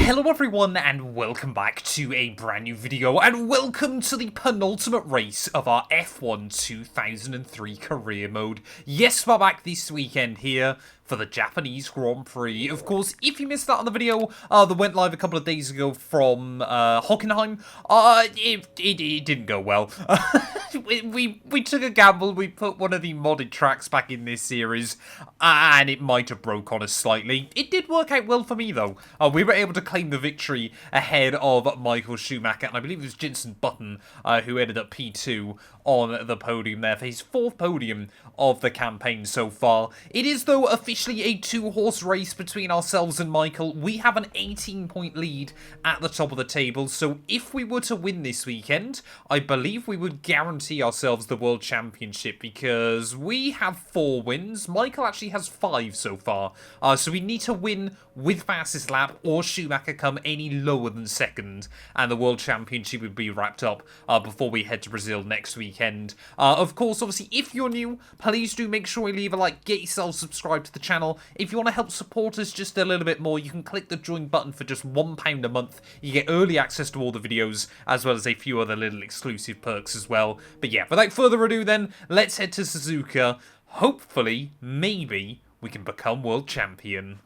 Hello everyone and welcome back to a brand new video and welcome to the penultimate race of our F1 2003 career mode. Yes, we're back this weekend here for the Japanese Grand Prix. Of course, if you missed that on the video that went live a couple of days ago from Hockenheim, it didn't go well. we took a gamble, we put one of the modded tracks back in this series, and it might have broke on us slightly. It did work out well for me though. We were able to claim the victory ahead of Michael Schumacher, and I believe it was Jenson Button who ended up P2 on the podium there for his fourth podium of the campaign so far. It is though officially a two-horse race between ourselves and Michael. We have an 18-point lead at the top of the table, so if we were to win this weekend, I believe we would guarantee ourselves the World Championship because we have 4 wins. Michael actually has 5 so far, so we need to win with fastest lap or Schumacher come any lower than second, and the World Championship would be wrapped up before we head to Brazil next weekend. Of course, obviously, if you're new, please do make sure you leave a like, get yourself subscribed to the channel. If you want to help support us just a little bit more, you can click the join button for just £1 a month. You get early access to all the videos, as well as a few other little exclusive perks as well. But yeah, without further ado then, let's head to Suzuka. Hopefully, maybe, we can become world champion.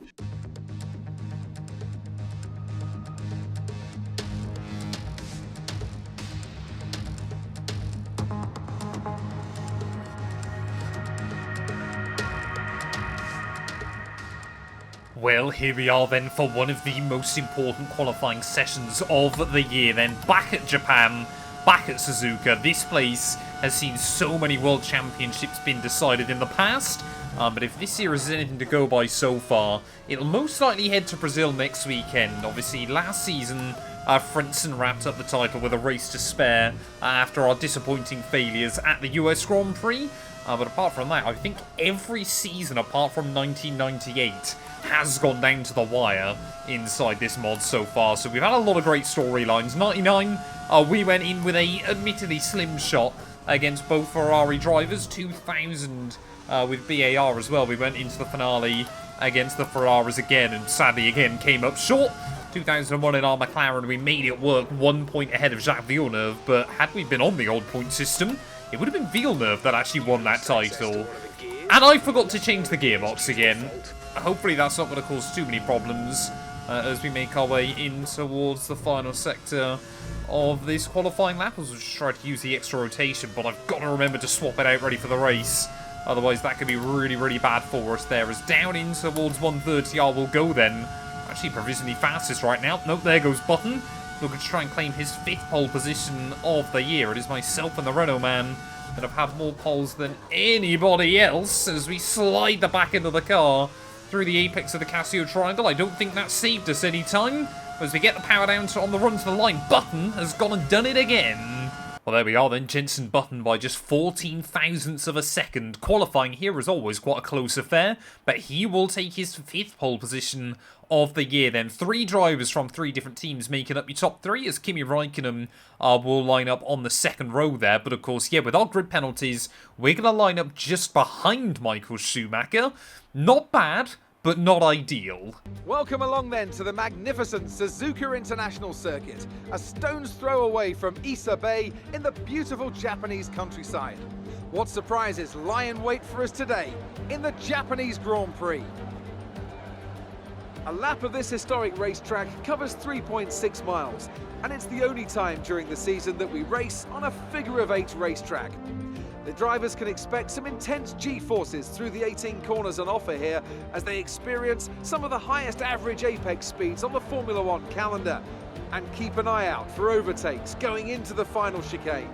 Well, here we are then for one of the most important qualifying sessions of the year then. Back at Japan, back at Suzuka. This place has seen so many World Championships been decided in the past. But if this series is anything to go by so far, it'll most likely head to Brazil next weekend. Obviously, last season, Frentzen wrapped up the title with a race to spare after our disappointing failures at the US Grand Prix. But apart from that, I think every season apart from 1998 has gone down to the wire inside this mod so far. So we've had a lot of great storylines. 99, we went in with a admittedly slim shot against both Ferrari drivers. 2000 with BAR as well. We went into the finale against the Ferraris again and sadly again came up short. 2001 in our McLaren, we made it work 1 point ahead of Jacques Villeneuve, but had we been on the old point system, it would have been Villeneuve that actually won that title. And I forgot to change the gearbox again. Hopefully that's not going to cause too many problems as we make our way in towards the final sector of this qualifying lap. I was just trying to use the extra rotation, but I've got to remember to swap it out ready for the race. Otherwise that could be really, really bad for us there. As down in towards 130R we'll go then. Actually provisionally fastest right now. Nope, there goes Button. Looking to try and claim his 5th pole position of the year. It is myself and the Renault man that have had more poles than anybody else as we slide the back end of the car through the apex of the Casio Triangle. I don't think that saved us any time. As we get the power down on the run to the line, Button has gone and done it again. Well, there we are then, Jenson Button by just 14 thousandths of a second. Qualifying here is always quite a close affair, but he will take his 5th pole position of the year then. 3 drivers from 3 different teams making up your top 3 as Kimi Räikkönen will line up on the 2nd row there. But of course, yeah, with our grid penalties, we're going to line up just behind Michael Schumacher. Not bad, but not ideal. Welcome along then to the magnificent Suzuka International Circuit, a stone's throw away from Issa Bay in the beautiful Japanese countryside. What surprises lie in wait for us today in the Japanese Grand Prix? A lap of this historic racetrack covers 3.6 miles, and it's the only time during the season that we race on a figure-of-8 racetrack. The drivers can expect some intense G-forces through the 18 corners on offer here as they experience some of the highest average apex speeds on the Formula One calendar. And keep an eye out for overtakes going into the final chicane.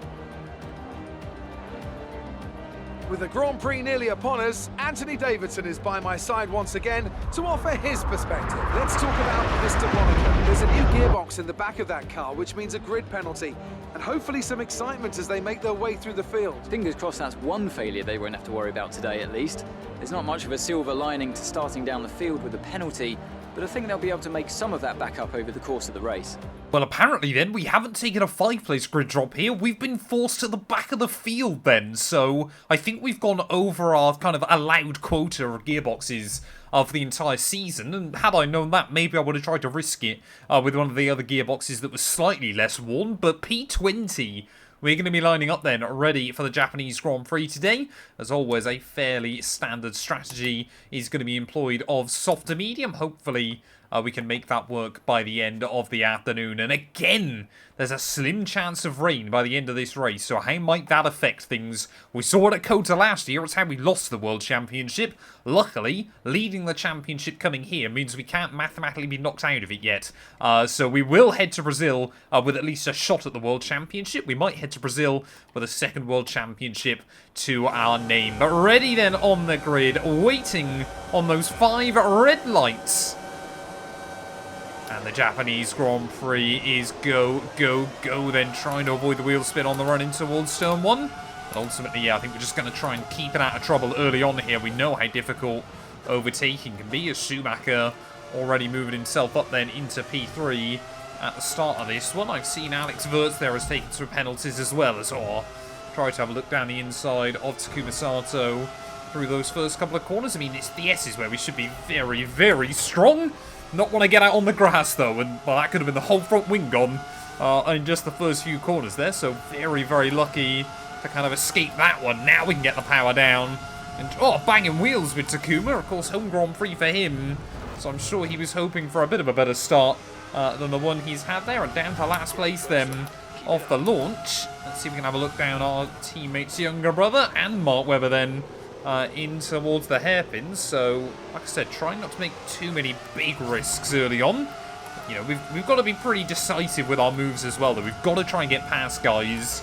With the Grand Prix nearly upon us, Anthony Davidson is by my side once again to offer his perspective. Let's talk about Mr. Monaco. There's a new gearbox in the back of that car, which means a grid penalty, and hopefully some excitement as they make their way through the field. Fingers crossed that's one failure they won't have to worry about today at least. There's not much of a silver lining to starting down the field with a penalty, but I think they'll be able to make some of that back up over the course of the race. Well, apparently then, we haven't taken a 5-place grid drop here. We've been forced to the back of the field then, so I think we've gone over our kind of allowed quota of gearboxes for the entire season. And had I known that, maybe I would have tried to risk it with one of the other gearboxes that was slightly less worn. But P20, we're going to be lining up then, ready for the Japanese Grand Prix today. As always, a fairly standard strategy is going to be employed of soft to medium. Hopefully, we can make that work by the end of the afternoon. And again, there's a slim chance of rain by the end of this race. So how might that affect things? We saw it at Kota last year. It's how we lost the World Championship. Luckily, leading the championship coming here means we can't mathematically be knocked out of it yet. So we will head to Brazil with at least a shot at the World Championship. We might head to Brazil with a second World Championship to our name. But ready then on the grid, waiting on those 5 red lights. And the Japanese Grand Prix is go, go, go, then trying to avoid the wheel spin on the run in towards turn 1. But ultimately, yeah, I think we're just going to try and keep it out of trouble early on here. We know how difficult overtaking can be, as Schumacher already moving himself up then into P3 at the start of this one. I've seen Alex Wirtz there has taken some penalties as well, as well. Try to have a look down the inside of Takuma Sato through those first couple of corners. I mean, it's the S's where we should be very, very strong. Not want to get out on the grass, though, and well, that could have been the whole front wing gone in just the first few corners there, so very, very lucky to kind of escape that one. Now we can get the power down, and oh, banging wheels with Takuma, of course, home Grand Prix for him, so I'm sure he was hoping for a bit of a better start than the one he's had there, and down to last place then off the launch. Let's see if we can have a look down our teammate's younger brother, and Mark Webber then in towards the hairpins. So, like I said, trying not to make too many big risks early on. You know, we've got to be pretty decisive with our moves as well, though. We've got to try and get past guys.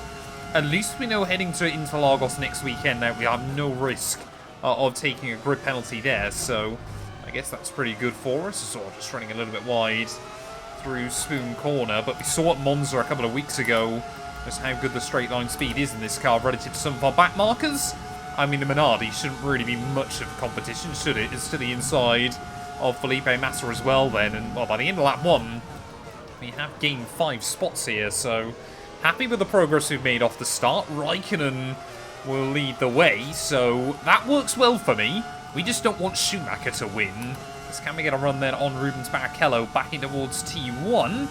At least we know heading to Interlagos next weekend that we have no risk of taking a grid penalty there. So, I guess that's pretty good for us. Sort of just running a little bit wide through Spoon Corner. But we saw at Monza a couple of weeks ago just how good the straight line speed is in this car relative to some of our back markers. I mean, the Minardi shouldn't really be much of a competition, should it? It's to the inside of Felipe Massa as well then. And, well, by the end of lap 1, we have gained 5 spots here. So, happy with the progress we've made off the start. Raikkonen will lead the way. So, that works well for me. We just don't want Schumacher to win. Because can we get a run then on Rubens Barrichello back in towards T1?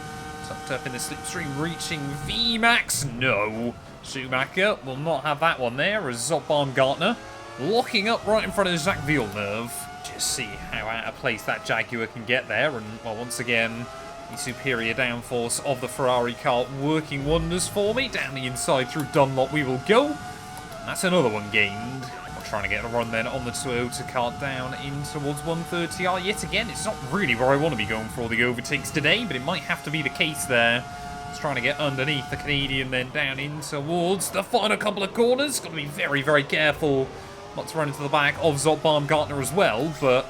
Tucked up in the slipstream, reaching VMAX. No. Schumacher will not have that one there, as Zot Baumgartner locking up right in front of Jacques Villeneuve. Just see how out of place that Jaguar can get there, and well, once again, the superior downforce of the Ferrari car working wonders for me. Down the inside through Dunlop we will go. That's another one gained. We're trying to get a run then on the Toyota car down in towards 130R. Yet again, it's not really where I want to be going for all the overtakes today, but it might have to be the case there. Trying to get underneath the Canadian, then down in towards the final couple of corners. Got to be very, very careful not to run into the back of Zot Baumgartner as well. But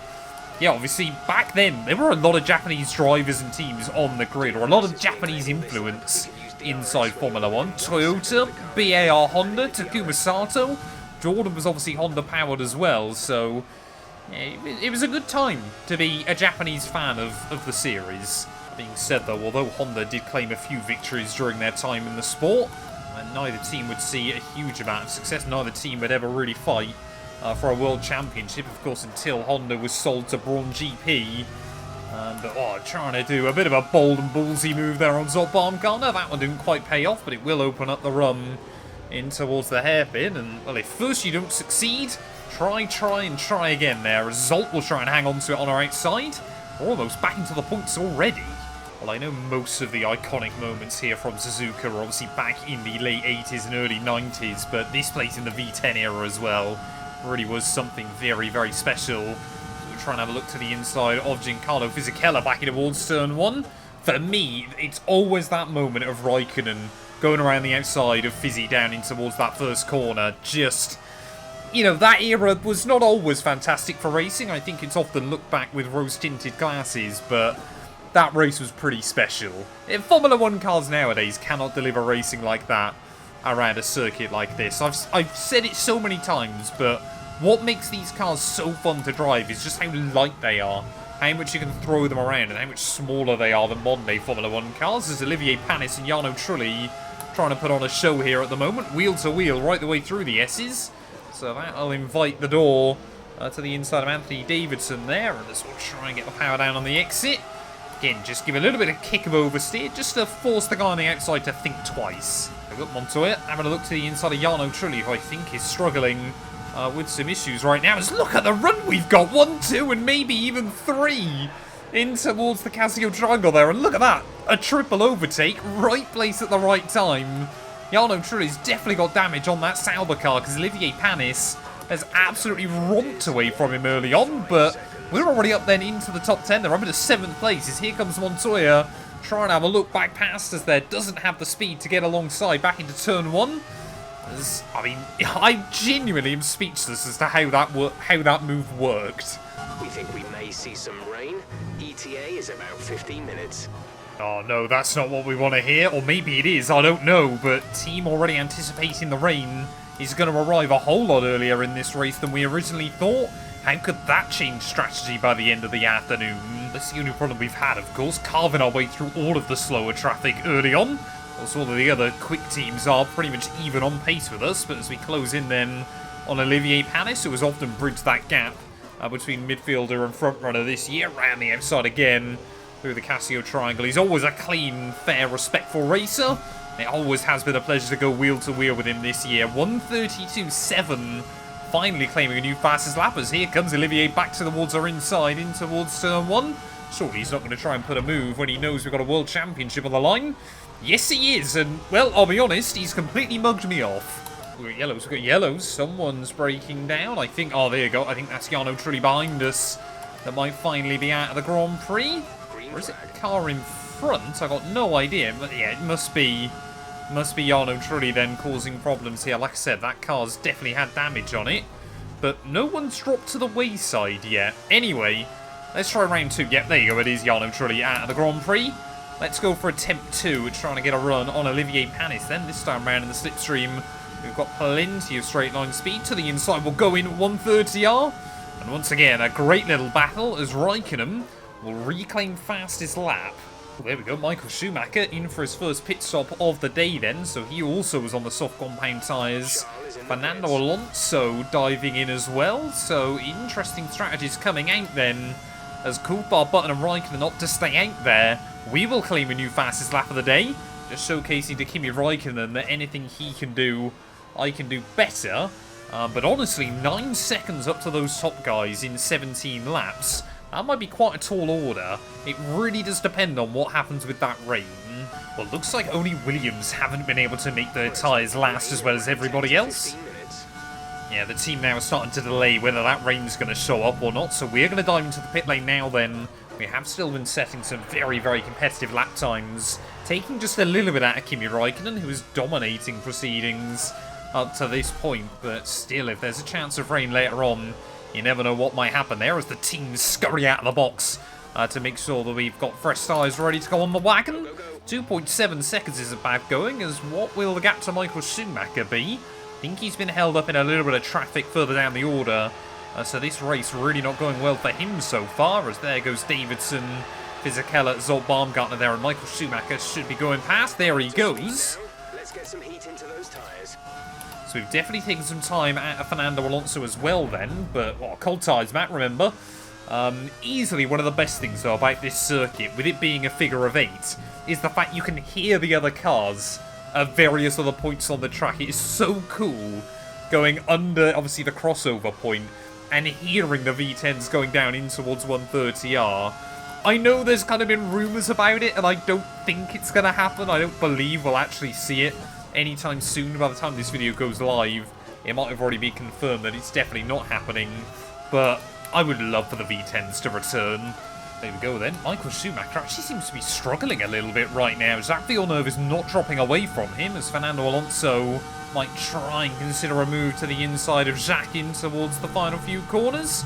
yeah, obviously back then there were a lot of Japanese drivers and teams on the grid, or a lot of Japanese influence inside Formula 1. Toyota, BAR Honda, Takuma Sato. Jordan was obviously Honda powered as well, so yeah, it was a good time to be a Japanese fan of the series. Being said though, although Honda did claim a few victories during their time in the sport, and neither team would see a huge amount of success, neither team would ever really fight for a world championship, of course, until Honda was sold to Braun GP. But trying to do a bit of a bold and ballsy move there on Zot Baumgartner. That one didn't quite pay off, but it will open up the run in towards the hairpin. And well, if first you don't succeed, try again there. Zot will try and hang on to it on our outside. We're almost back into the points already. Well, I know most of the iconic moments here from Suzuka are obviously back in the late 80s and early 90s, but this place in the V10 era as well really was something very, very special. So we're trying to have a look to the inside of Giancarlo Fisichella back in towards turn 1. For me, it's always that moment of Raikkonen going around the outside of Fizzy down in towards that first corner. Just, you know, that era was not always fantastic for racing. I think it's often looked back with rose-tinted glasses, but that race was pretty special. Formula 1 cars nowadays cannot deliver racing like that around a circuit like this. I've said it so many times, but what makes these cars so fun to drive is just how light they are, how much you can throw them around, and how much smaller they are than modern-day Formula 1 cars. There's Olivier Panis and Jarno Trulli trying to put on a show here at the moment, wheel to wheel, right the way through the S's. So that'll invite the door to the inside of Anthony Davidson there, and this will try and get the power down on the exit. Again, just give a little bit of kick of oversteer, just to force the guy on the outside to think twice. We've got Montoya having a look to the inside of Jarno Trulli, who I think is struggling with some issues right now. Just look at the run we've got, 1, 2, and maybe even 3 in towards the Casio Triangle there, and look at that, a triple overtake, right place at the right time. Jarno Trulli's definitely got damage on that Sauber car, because Olivier Panis has absolutely romped away from him early on, but we're already up then into the top 10. They're up into 7th place as here comes Montoya, trying to have a look back past us there, doesn't have the speed to get alongside back into turn 1. I mean, I genuinely am speechless as to how that move worked. We think we may see some rain. ETA is about 15 minutes. Oh no, that's not what we want to hear, or maybe it is, I don't know, but team already anticipating the rain is going to arrive a whole lot earlier in this race than we originally thought. How could that change strategy by the end of the afternoon? That's the only problem we've had, of course, carving our way through all of the slower traffic early on. Also, all of the other quick teams are pretty much even on pace with us, but as we close in then on Olivier Panis, who has often bridged that gap between midfielder and front runner this year, around the outside again through the Casio Triangle. He's always a clean, fair, respectful racer. It always has been a pleasure to go wheel to wheel with him this year. 1:32.7, finally claiming a new fastest lap as here comes Olivier back towards our inside, in towards turn 1. Surely he's not going to try and put a move when he knows we've got a world championship on the line. Yes, he is, and, well, I'll be honest, he's completely mugged me off. We've got yellows, someone's breaking down, I think, oh, there you go, I think that's Jarno Trulli behind us. That might finally be out of the Grand Prix. Or is it a car in front? I got no idea, but yeah, it must be Jarno Trulli then causing problems here. Like I said, that car's definitely had damage on it, but no one's dropped to the wayside yet. Anyway, let's try round 2. Yep, there you go, it is Jarno Trulli out of the Grand Prix. Let's go for attempt 2, trying to get a run on Olivier Panis then, this time round in the slipstream. We've got plenty of straight line speed to the inside. We'll go in 130R. And once again, a great little battle as Raikkonen will reclaim fastest lap. Well, there we go, Michael Schumacher in for his first pit stop of the day then. So he also was on the soft compound tyres. Fernando Alonso diving in as well. So interesting strategies coming out then. As Coulthard, Button and Raikkonen opt to stay out there. We will claim a new fastest lap of the day. Just showcasing to Kimi Raikkonen that anything he can do, I can do better. But honestly, 9 seconds up to those top guys in 17 laps. That might be quite a tall order. It really does depend on what happens with that rain. Well, looks like only Williams haven't been able to make their tyres last as well as everybody else. Yeah, the team now is starting to delay whether that rain's going to show up or not. So we're going to dive into the pit lane now then. We have still been setting some very, very competitive lap times. Taking just a little bit out of Kimi Raikkonen, who is dominating proceedings up to this point. But still, if there's a chance of rain later on, you never know what might happen there as the teams scurry out of the box to make sure that we've got fresh tyres ready to go on the wagon. 2.7 seconds is about going, as what will the gap to Michael Schumacher be? I think he's been held up in a little bit of traffic further down the order. So this race really not going well for him so far, as there goes Davidson, Fisichella, Zolt Baumgartner there, and Michael Schumacher should be going past. There he goes. Let's get some heat into those tyres. So we've definitely taken some time out of Fernando Alonso as well then, but cold tyres, Matt, remember. Easily one of the best things though about this circuit, with it being a figure of 8, is the fact you can hear the other cars at various other points on the track. It is so cool going under, obviously, the crossover point and hearing the V10s going down in towards 130R. I know there's kind of been rumours about it, and I don't think it's going to happen. I don't believe we'll actually see it anytime soon. By the time this video goes live, it might have already been confirmed that it's definitely not happening. But I would love for the V10s to return. There we go then. Michael Schumacher actually seems to be struggling a little bit right now. Jacques Villeneuve is not dropping away from him, as Fernando Alonso might try and consider a move to the inside of Jacques in towards the final few corners.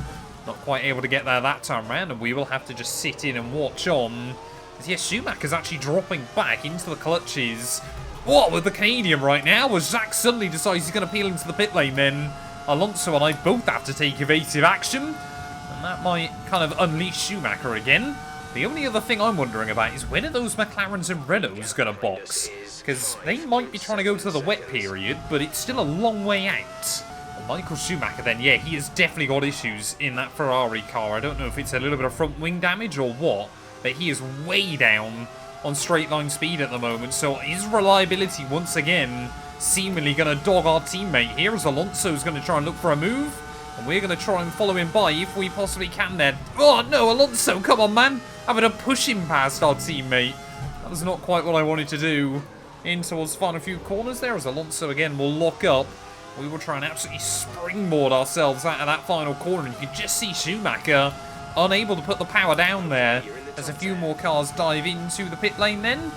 Not quite able to get there that time round, and we will have to just sit in and watch on. As yes, Schumacher's actually dropping back into the clutches. What with the Canadian right now? As Jacques suddenly decides he's going to peel into the pit lane, then Alonso and I both have to take evasive action. And that might kind of unleash Schumacher again. The only other thing I'm wondering about is when are those McLarens and Renaults going to box? Because they might be trying to go to the wet period, but it's still a long way out. Michael Schumacher then, yeah, he has definitely got issues in that Ferrari car. I don't know if it's a little bit of front wing damage or what, but he is way down on straight line speed at the moment. So his reliability, once again, seemingly going to dog our teammate here as Alonso's going to try and look for a move. And we're going to try and follow him by if we possibly can then. Oh, no, Alonso, come on, man. Having to push him past our teammate. That was not quite what I wanted to do. In towards the final few corners there as Alonso again will lock up. We will try and absolutely springboard ourselves out of that final corner. And you can just see Schumacher unable to put the power down there as a few more cars dive into the pit lane then.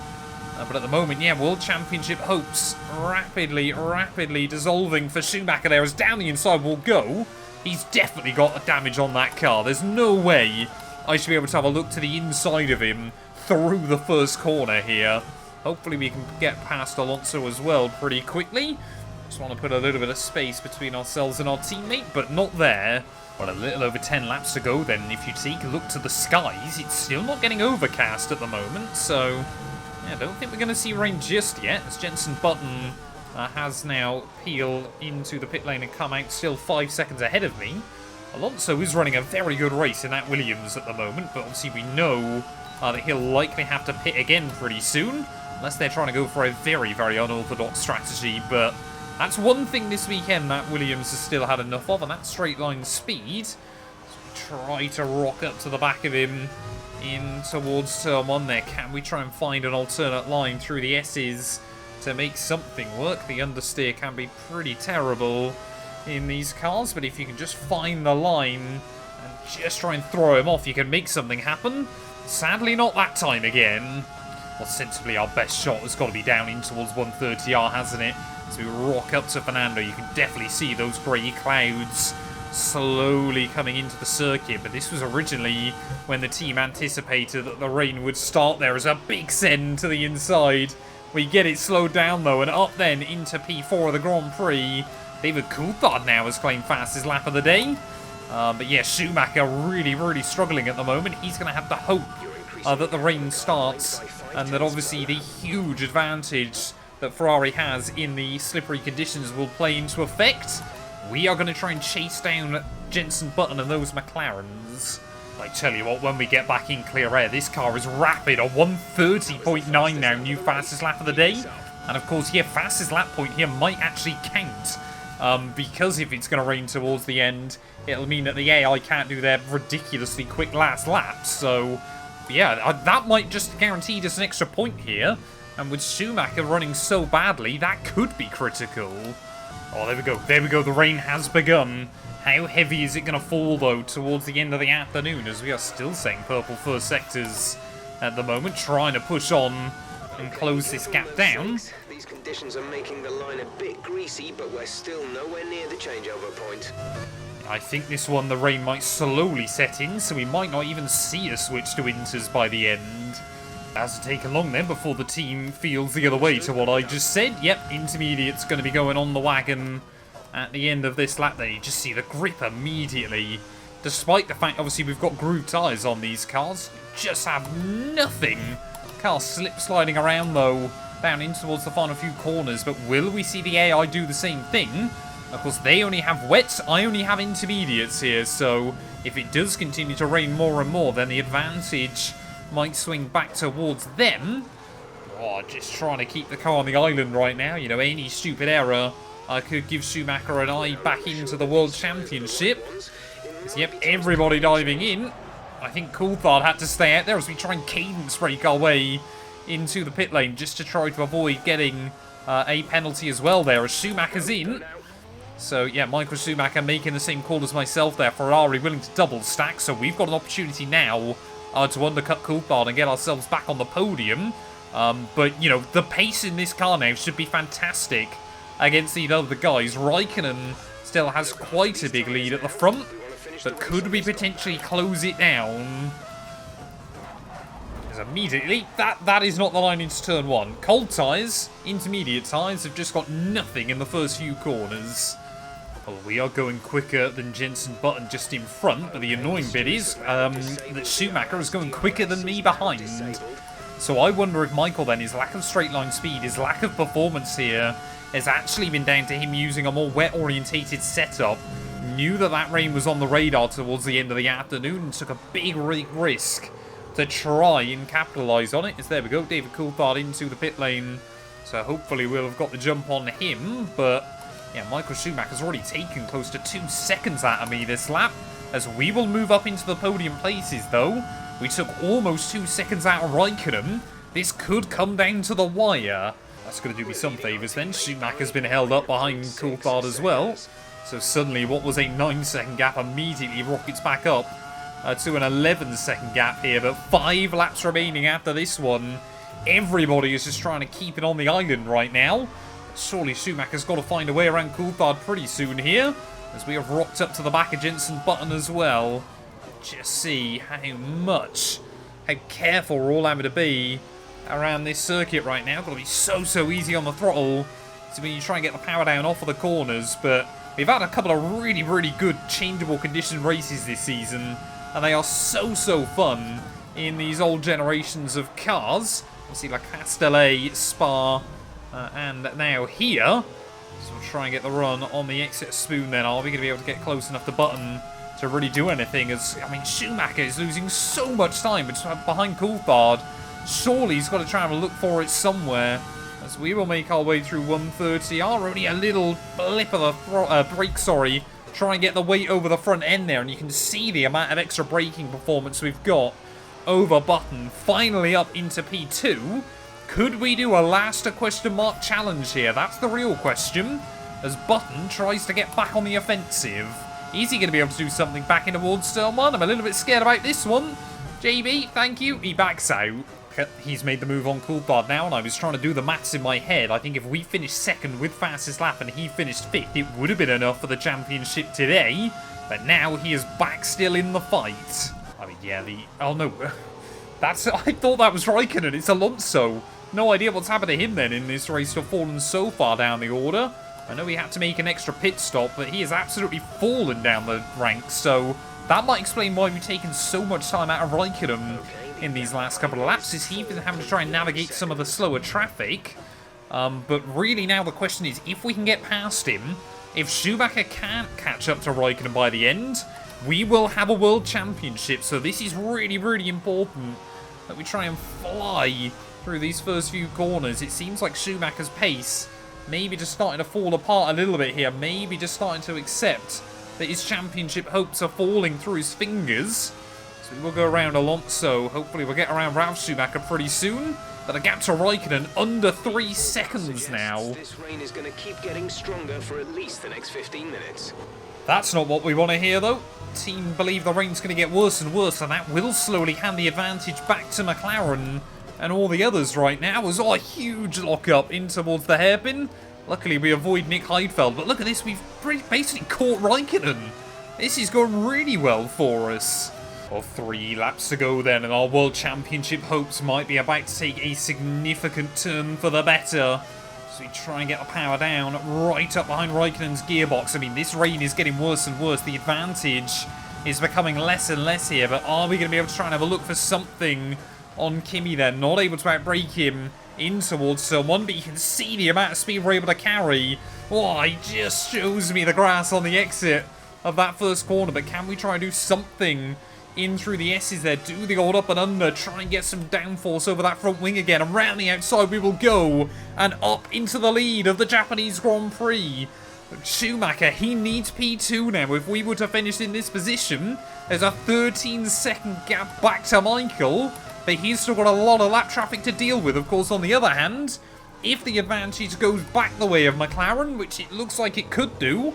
But at the moment, yeah, World Championship hopes rapidly dissolving for Schumacher there as down the inside will go. He's definitely got a damage on that car. There's no way I should be able to have a look to the inside of him through the first corner here. Hopefully we can get past Alonso as well pretty quickly. Just want to put a little bit of space between ourselves and our teammate, but not there. Well, a little over 10 laps to go then. If you take a look to the skies, it's still not getting overcast at the moment, so yeah, I don't think we're going to see rain just yet, as Jenson Button has now peeled into the pit lane and come out still 5 seconds ahead of me. Alonso is running a very good race in that Williams at the moment, but obviously we know that he'll likely have to pit again pretty soon, unless they're trying to go for a very unorthodox strategy. But that's one thing this weekend that Williams has still had enough of, and that's straight line speed. So we try to rock up to the back of him in towards turn 1 there. Can we try and find an alternate line through the S's to make something work? The understeer can be pretty terrible in these cars, but if you can just find the line and just try and throw him off, you can make something happen. Sadly, not that time again. Well, sensibly, our best shot has got to be down in towards 130R, hasn't it? As we rock up to Fernando, you can definitely see those grey clouds slowly coming into the circuit. But this was originally when the team anticipated that the rain would start there as a big send to the inside. We get it slowed down, though, and up then into P4 of the Grand Prix. David Coulthard now has claimed fastest lap of the day. But yeah, Schumacher really struggling at the moment. He's going to have to hope that the rain starts, and that obviously the huge advantage that Ferrari has in the slippery conditions will play into effect. We are going to try and chase down Jenson Button and those McLarens. I tell you what, when we get back in clear air, this car is rapid. A 130.9 now, new fastest lap of the day. And of course, here, fastest lap point here might actually count. Because if it's going to rain towards the end, it'll mean that the AI can't do their ridiculously quick last laps. So, yeah, that might just guarantee us an extra point here. And with Schumacher running so badly, that could be critical. Oh, there we go. There we go. The rain has begun. How heavy is it going to fall, though, towards the end of the afternoon, as we are still saying purple first sectors at the moment, trying to push on and close this gap down. These conditions are making the line a bit greasy, but we're still nowhere near the changeover point. I think this one, the rain might slowly set in, so we might not even see a switch to inters by the end. Has to take long then before the team feels the other way to what I just said. Yep, intermediate's going to be going on the wagon at the end of this lap. Then you just see the grip immediately. Despite the fact, obviously, we've got groove tyres on these cars, just have nothing. Car slip sliding around, though, down in towards the final few corners. But will we see the AI do the same thing? Of course, they only have wets, I only have intermediates here. So if it does continue to rain more and more, then the advantage might swing back towards them. Oh, just trying to keep the car on the island right now. You know, any stupid error could give Schumacher an eye back into the World Championship. So, yep, everybody diving in. I think Coulthard had to stay out there as we try and cadence brake our way into the pit lane just to try to avoid getting a penalty as well there as Schumacher's in. So, yeah, Michael Schumacher making the same call as myself there. Ferrari willing to double stack, so we've got an opportunity now to undercut Coulthard and get ourselves back on the podium. But, you know, the pace in this car now should be fantastic against the other guys. Raikkonen still has quite a big lead at the front, but could we potentially close it down? Because immediately, that is not the line into turn 1. Cold tyres, intermediate tyres have just got nothing in the first few corners. Well, we are going quicker than Jenson Button just in front, but the annoying bit is that Schumacher is going quicker than me behind. So I wonder if Michael then, his lack of straight line speed, his lack of performance here, has actually been down to him using a more wet-orientated setup. Knew that that rain was on the radar towards the end of the afternoon and took a big risk to try and capitalise on it. As there we go, David Coulthard into the pit lane. So hopefully we'll have got the jump on him. But yeah, Michael Schumacher's already taken close to 2 seconds out of me this lap. As we will move up into the podium places though. We took almost 2 seconds out of Raikkonen. This could come down to the wire. That's going to do me some favours then. Schumacher's been held up behind Coulthard as well. So suddenly what was a 9-second gap immediately rockets back up to an 11-second gap here. But 5 laps remaining after this one. Everybody is just trying to keep it on the island right now. Surely Schumacher's got to find a way around Coulthard pretty soon here. As we have rocked up to the back of Jenson Button as well. Just see how careful we're all having to be around this circuit right now. Got to be so easy on the throttle. So when you try and get the power down off of the corners. But we've had a couple of really good changeable condition races this season. And they are so fun in these old generations of cars. We'll see like Castellet, Spa, and now here. So we'll try and get the run on the exit spoon then. Are we going to be able to get close enough to Button to really do anything? As, I mean, Schumacher is losing so much time behind Coulthard. Surely he's got to try and look for it somewhere. As we will make our way through 130. Already a little blip of the brake, Try and get the weight over the front end there. And you can see the amount of extra braking performance we've got over Button. Finally up into P2. Could we do a last question mark challenge here? That's the real question. As Button tries to get back on the offensive. Is he going to be able to do something back in towards turn 1? I'm a little bit scared about this one. JB, thank you. He backs out. He's made the move on Coulthard now, and I was trying to do the maths in my head. I think if we finished second with fastest lap and he finished 5th, it would have been enough for the championship today. But now he is back still in the fight. I mean, yeah, oh no. I thought that was Raikkonen. It's Alonso. No idea what's happened to him then in this race to have fallen so far down the order. I know he had to make an extra pit stop, but he has absolutely fallen down the ranks. So that might explain why we've taken so much time out of Raikkonen in these last couple of laps. Is he been having to try and navigate some of the slower traffic? But really now the question is, if we can get past him, if Schumacher can't catch up to Raikkonen by the end, we will have a world championship. So this is really important that we try and fly through these first few corners. It seems like Schumacher's pace maybe just starting to fall apart a little bit here. Maybe just starting to accept that his championship hopes are falling through his fingers. So we will go around Alonso. Hopefully we'll get around Ralf Schumacher pretty soon. But the gap to Raikkonen under 3 seconds now. This rain is going to keep getting stronger for at least the next 15 minutes. That's not what we want to hear though. Team believe the rain's going to get worse and worse, and that will slowly hand the advantage back to McLaren and all the others right now. As a huge lock-up in towards the hairpin. Luckily we avoid Nick Heidfeld, but look at this, we've basically caught Raikkonen. This is going really well for us. Well, 3 laps to go then, and our World Championship hopes might be about to take a significant turn for the better. So we try and get the power down right up behind Raikkonen's gearbox. I mean, this rain is getting worse and worse. The advantage is becoming less and less here, but are we going to be able to try and have a look for something on Kimi then? Not able to outbrake him in towards someone, but you can see the amount of speed we're able to carry. Oh, he just shows me the grass on the exit of that first corner, but can we try and do something in through the S's there? Do the old up and under, try and get some downforce over that front wing again. Around the outside we will go, and up into the lead of the Japanese Grand Prix. But Schumacher, he needs P2 now. If we were to finish in this position, there's a 13-second gap back to Michael, but he's still got a lot of lap traffic to deal with. Of course, on the other hand, if the advantage goes back the way of McLaren, which it looks like it could do,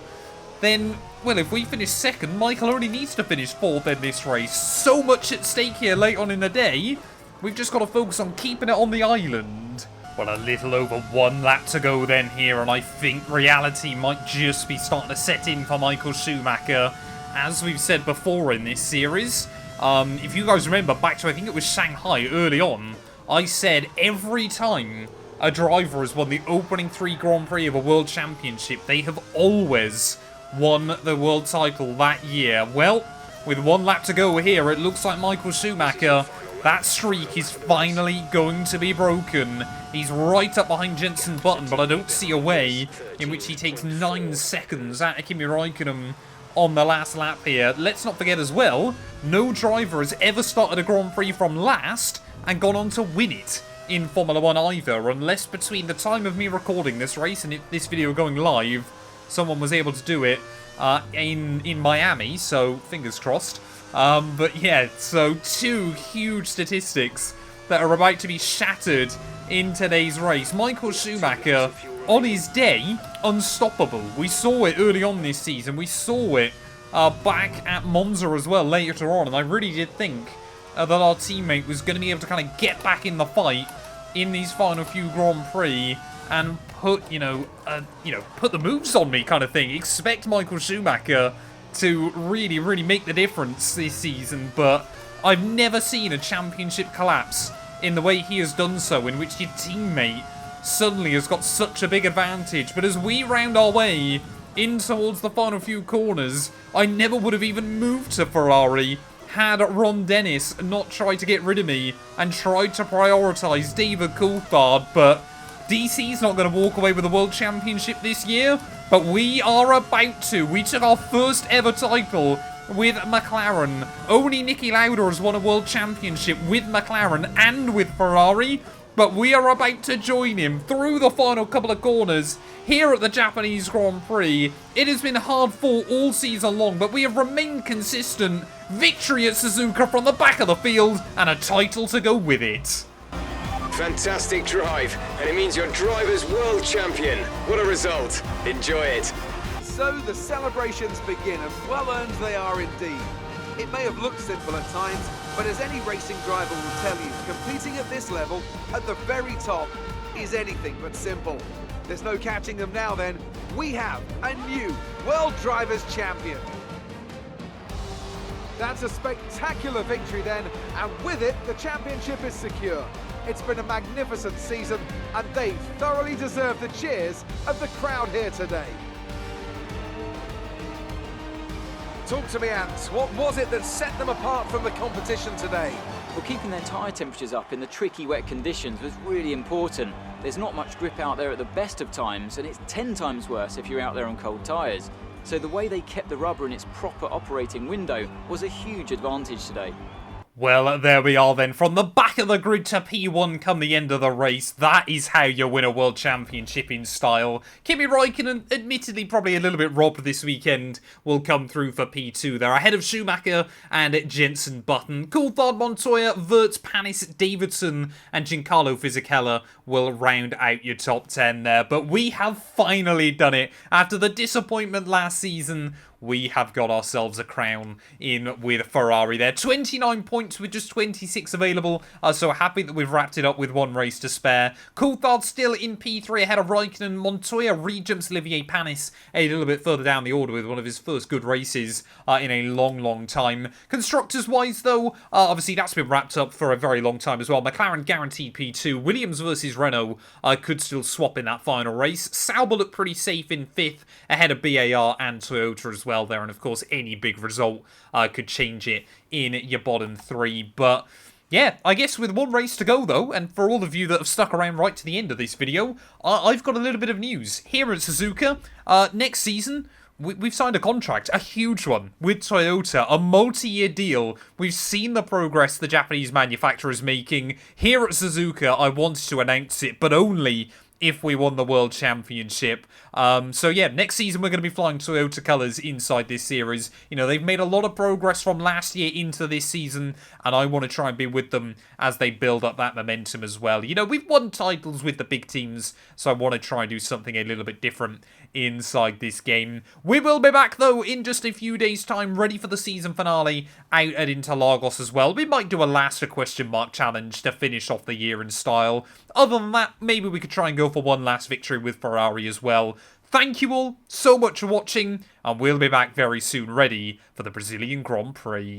then, well, if we finish second, Michael only needs to finish 4th in this race. So much at stake here late on in the day. We've just got to focus on keeping it on the island. Well, a little over 1 lap to go then here, and I think reality might just be starting to set in for Michael Schumacher. As we've said before in this series, if you guys remember back to, I think it was Shanghai early on, I said every time a driver has won the opening 3 Grand Prix of a World Championship, they have always won the world title that year. Well, with 1 lap to go here, it looks like Michael Schumacher That streak is finally going to be broken. He's right up behind Jenson Button, but I don't see a way in which he takes 9 seconds out of Kimi Räikkönen on the last lap here. Let's not forget as well, no driver has ever started a Grand Prix from last and gone on to win it in Formula 1 either, unless between the time of me recording this race and this video going live, someone was able to do it in Miami, so fingers crossed. But yeah, so 2 huge statistics that are about to be shattered in today's race. Michael Schumacher, on his day, unstoppable. We saw it early on this season. We saw it back at Monza as well later on, and I really did think that our teammate was going to be able to kind of get back in the fight in these final few Grand Prix and put, put the moves on me kind of thing. Expect Michael Schumacher to really, really make the difference this season, but I've never seen a championship collapse in the way he has done so, in which your teammate suddenly has got such a big advantage. But as we round our way in towards the final few corners, I never would have even moved to Ferrari had Ron Dennis not tried to get rid of me and tried to prioritise David Coulthard. But DC's not going to walk away with the World Championship this year, but we are about to. We took our first ever title with McLaren. Only Nikki Lauda has won a World Championship with McLaren and with Ferrari, but we are about to join him through the final couple of corners here at the Japanese Grand Prix. It has been hard fought all season long, but we have remained consistent. Victory at Suzuka from the back of the field and a title to go with it. Fantastic drive, and it means your driver's world champion. What a result. Enjoy it. So the celebrations begin, and well earned they are indeed. It may have looked simple at times, but as any racing driver will tell you, competing at this level, at the very top, is anything but simple. There's no catching them now then. We have a new World Drivers' Champion. That's a spectacular victory then, and with it, the championship is secure. It's been a magnificent season, and they thoroughly deserve the cheers of the crowd here today. Talk to me, Ant. What was it that set them apart from the competition today? Well, keeping their tyre temperatures up in the tricky wet conditions was really important. There's not much grip out there at the best of times, and it's 10 times worse if you're out there on cold tyres. So the way they kept the rubber in its proper operating window was a huge advantage today. Well, there we are then. From the back of the grid to P1 come the end of the race. That is how you win a World Championship in style. Kimi Räikkönen, admittedly probably a little bit robbed this weekend, will come through for P2 there, ahead of Schumacher and Jenson Button. Coulthard, Montoya, Wirtz, Panis, Davidson and Giancarlo Fisichella will round out your top 10 there. But we have finally done it. After the disappointment last season, we have got ourselves a crown in with Ferrari there. 29 points with just 26 available. So happy that we've wrapped it up with 1 race to spare. Coulthard still in P3 ahead of Räikkönen. Montoya re-jumps Olivier Panis a little bit further down the order with one of his first good races in a long, long time. Constructors-wise, though, obviously that's been wrapped up for a very long time as well. McLaren guaranteed P2. Williams versus Renault could still swap in that final race. Sauber looked pretty safe in 5th ahead of BAR and Toyota as well there, and of course any big result could change it in your bottom 3. But yeah, I guess with 1 race to go though, and for all of you that have stuck around right to the end of this video, I've got a little bit of news here at Suzuka. Next season we've signed a contract, a huge one, with Toyota, a multi-year deal. We've seen the progress the Japanese manufacturer is making. Here at Suzuka, I wanted to announce it, but only if we won the World Championship. So yeah, next season we're going to be flying Toyota colours inside this series. You know, they've made a lot of progress from last year into this season, and I want to try and be with them as they build up that momentum as well. You know, we've won titles with the big teams, so I want to try and do something a little bit different inside this game. We will be back though in just a few days' time, ready for the season finale out at Interlagos as well. We might do a last question mark challenge to finish off the year in style. Other than that, maybe we could try and go for one last victory with Ferrari as well. Thank you all so much for watching, and we'll be back very soon ready for the Brazilian Grand Prix.